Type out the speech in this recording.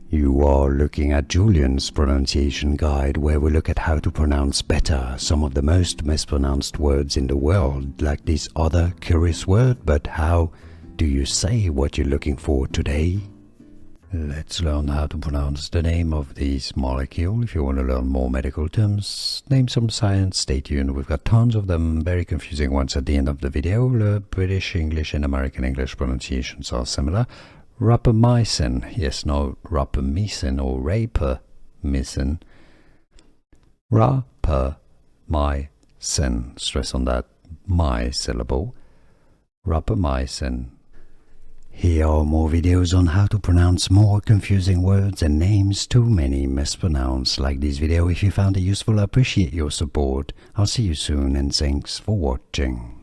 You are looking at Julian's pronunciation guide, where we look at how to pronounce better some of the most mispronounced words in the world, like this other curious word. But how do you say what you're looking for today? Let's learn how to pronounce the name of this molecule. If you want to learn more medical terms, name some science, stay tuned. We've got tons of them, very confusing ones at the end of the video. The British English and American English pronunciations are similar. Rapamycin, yes, no, rapamycin or rapamycin. Rapamycin, stress on that my syllable. Rapamycin. Here are more videos on how to pronounce more confusing words and names too many mispronounced. Like this video if you found it useful. I appreciate your support. I'll see you soon and thanks for watching.